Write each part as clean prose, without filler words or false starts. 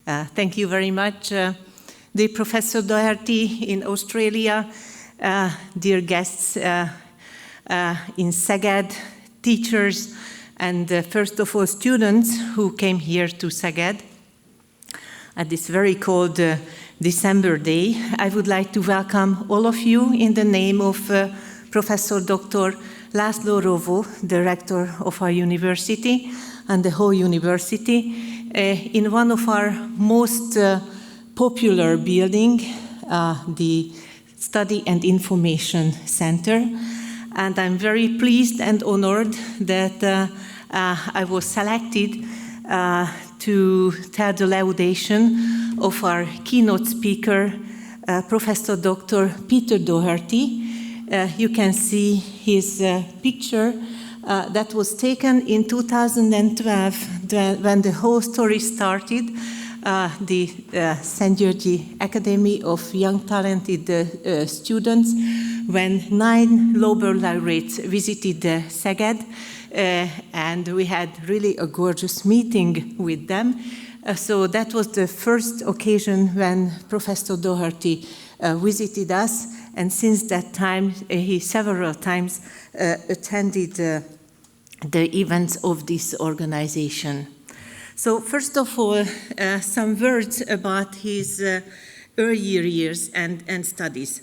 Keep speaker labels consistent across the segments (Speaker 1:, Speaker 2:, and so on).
Speaker 1: Thank you very much, dear Professor Doherty in Australia, dear guests in Szeged, teachers, and first of all students who came here to Szeged at this very cold December day. I would like to welcome all of you in the name of Professor Dr. László Rovó, the rector of our university and the whole university, in one of our most popular building, the Study and Information Center. And I'm very pleased and honored that I was selected to tell the laudation of our keynote speaker, Professor Dr. Peter Doherty. You can see his picture that was taken in 2012 when the whole story started. The St. Györgyi Academy of Young Talented Students, when 9 Nobel laureates visited Szeged, and we had really a gorgeous meeting with them. So that was the first occasion when Professor Doherty visited us, and since that time he several times attended the events of this organization. So first of all, some words about his earlier years and studies.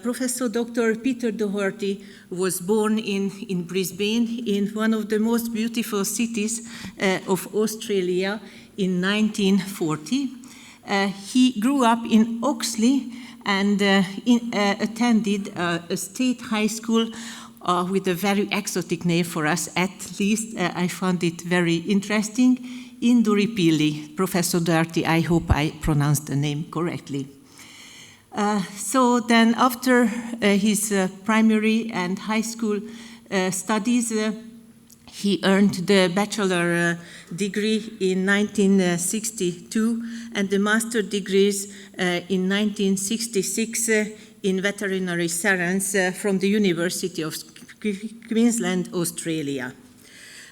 Speaker 1: Professor Dr. Peter Doherty was born in Brisbane, in one of the most beautiful cities of Australia, in 1940. He grew up in Oxley and attended a state high school with a very exotic name for us. At least I found it very interesting. Induripilli. Professor Doherty, I hope I pronounced the name correctly. So then after his primary and high school studies, he earned the bachelor degree in 1962 and the master degrees in 1966 in veterinary science from the University of Queensland, Australia.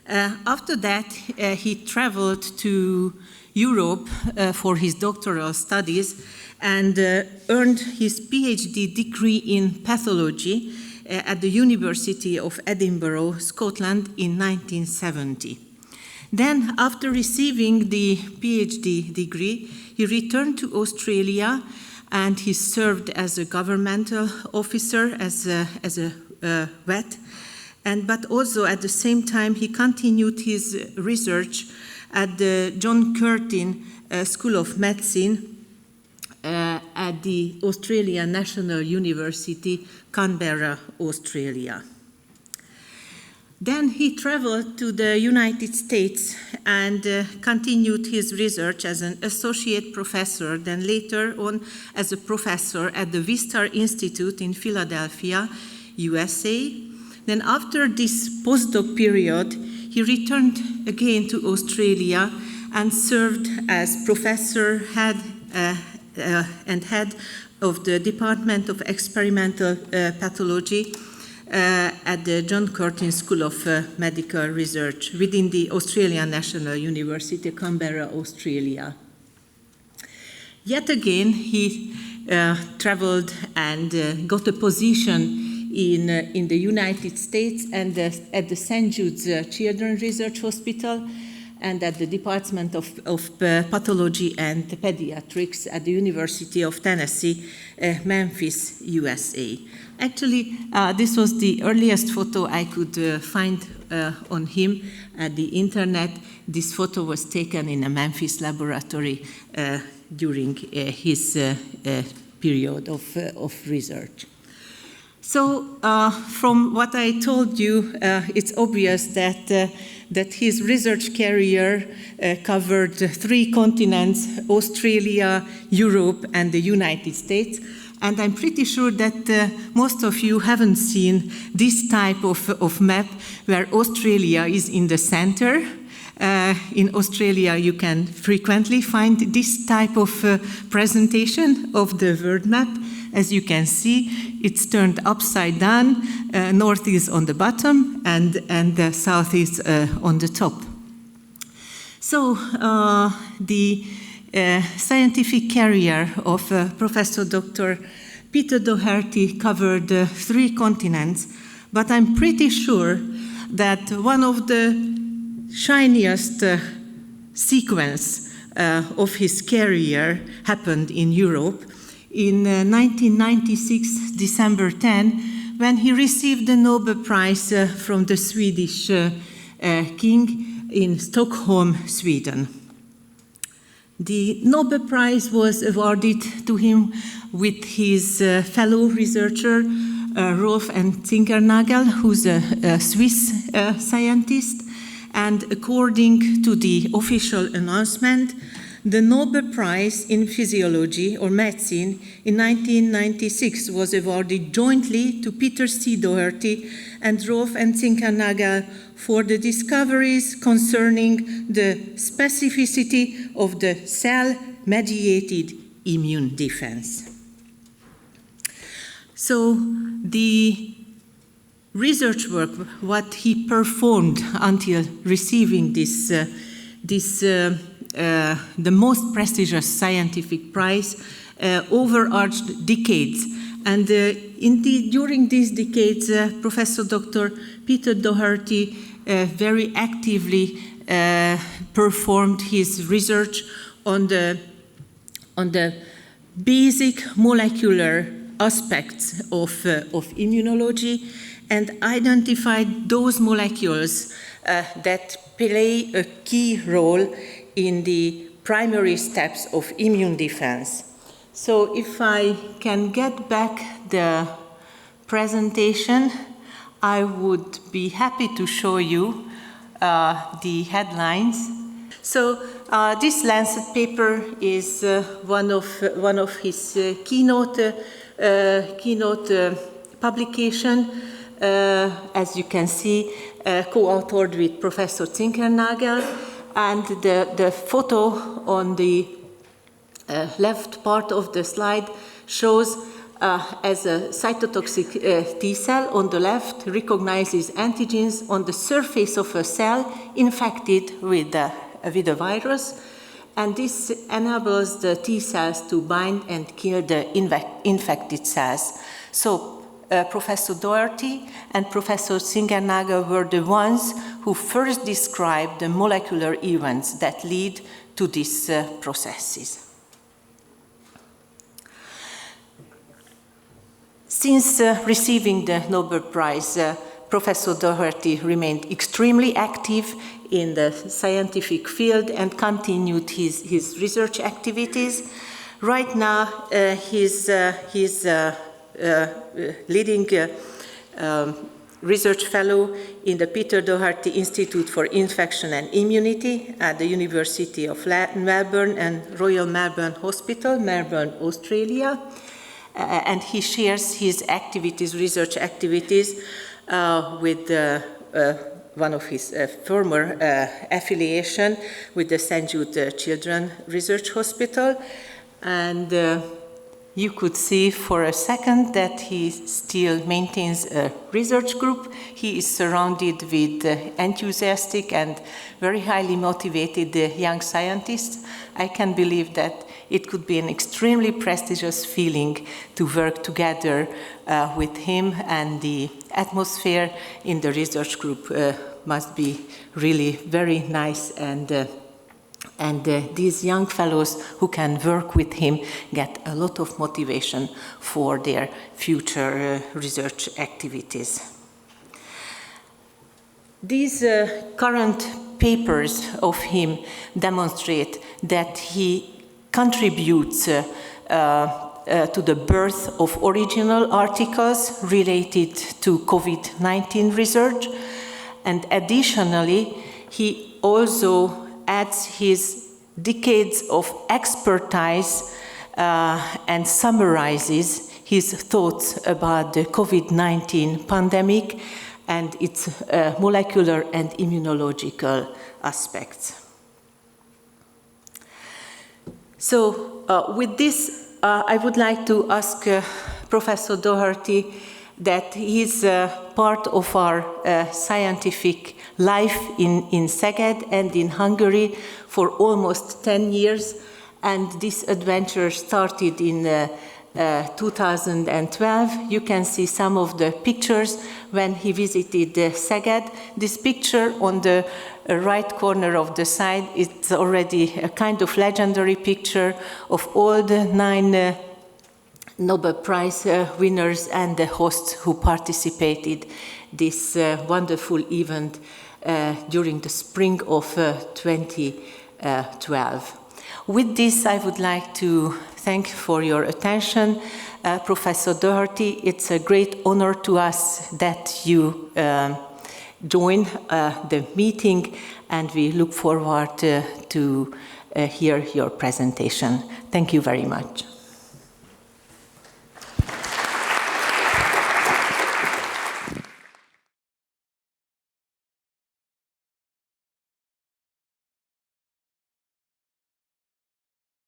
Speaker 1: After that, he traveled to Europe for his doctoral studies and earned his PhD degree in pathology at the University of Edinburgh, Scotland in 1970. Then, after receiving the PhD degree, he returned to Australia and he served as a governmental officer, as a vet. But also at the same time, he continued his research at the John Curtin School of Medicine at the Australian National University, Canberra, Australia. Then he traveled to the United States and continued his research as an associate professor, then later on as a professor at the Wistar Institute in Philadelphia, USA. Then after this postdoc period, he returned again to Australia and served as professor and head of the Department of Experimental Pathology at the John Curtin School of Medical Research within the Australian National University, Canberra, Australia. Yet again, he traveled and got a position in the United States and at the St. Jude's Children's Research Hospital and at the Department of Pathology and Pediatrics at the University of Tennessee, Memphis, USA. Actually, this was the earliest photo I could find on him at the internet. This photo was taken in a Memphis laboratory during his period of research. So, from what I told you, it's obvious that his research career covered 3 continents: Australia, Europe, and the United States. And I'm pretty sure that most of you haven't seen this type of map where Australia is in the center. In Australia, you can frequently find this type of presentation of the world map. As you can see, it's turned upside down. North is on the bottom, and the south is on the top. So the scientific career of Professor Dr. Peter Doherty covered 3 continents, but I'm pretty sure that one of the shiniest sequence of his career happened in Europe in 1996, December 10, when he received the Nobel Prize from the Swedish king in Stockholm, Sweden. The Nobel Prize was awarded to him with his fellow researcher, Rolf and Zinkernagel, who's a Swiss scientist. And according to the official announcement, the Nobel Prize in Physiology or Medicine in 1996 was awarded jointly to Peter C. Doherty and Rolf and Zinkernagel for the discoveries concerning the specificity of the cell-mediated immune defense. So the research work, what he performed until receiving the most prestigious scientific prize, overarched decades. And indeed, during these decades, Professor Dr. Peter Doherty very actively performed his research on the basic molecular aspects of immunology and identified those molecules that play a key role in the primary steps of immune defense. So if I can get back the presentation, I would be happy to show you the headlines. So this Lancet paper is one of his keynote publication, as you can see, co-authored with Professor Zinkernagel, and the photo on the left part of the slide shows as a cytotoxic T cell on the left recognizes antigens on the surface of a cell infected with a virus, and this enables the T cells to bind and kill the infected cells. So Professor Doherty and Professor Zinkernagel were the ones who first described the molecular events that lead to these processes. Since receiving the Nobel Prize, Professor Doherty remained extremely active in the scientific field and continued his research activities. Right now, he's leading research fellow in the Peter Doherty Institute for Infection and Immunity at the University of Melbourne and Royal Melbourne Hospital, Melbourne, Australia. And he shares his research activities, with one of his former affiliation with the St. Jude Children's Research Hospital. And you could see for a second that he still maintains a research group. He is surrounded with enthusiastic and very highly motivated young scientists. I can believe that it could be an extremely prestigious feeling to work together with him, and the atmosphere in the research group must be really very nice, and these young fellows who can work with him get a lot of motivation for their future research activities. These current papers of him demonstrate that he contributes to the birth of original articles related to COVID-19 research, and additionally, he also adds his decades of expertise and summarizes his thoughts about the COVID-19 pandemic and its molecular and immunological aspects. So with this, I would like to ask Professor Doherty that he is part of our scientific life in Szeged and in Hungary for almost 10 years. And this adventure started in 2012. You can see some of the pictures when he visited Szeged. This picture on the right corner of the side, it's already a kind of legendary picture of all the 9 Nobel Prize winners and the hosts who participated this wonderful event during the spring of 2012. With this, I would like to thank you for your attention. Professor Doherty, it's a great honor to us that you join the meeting, and we look forward to hear your presentation. Thank you very much.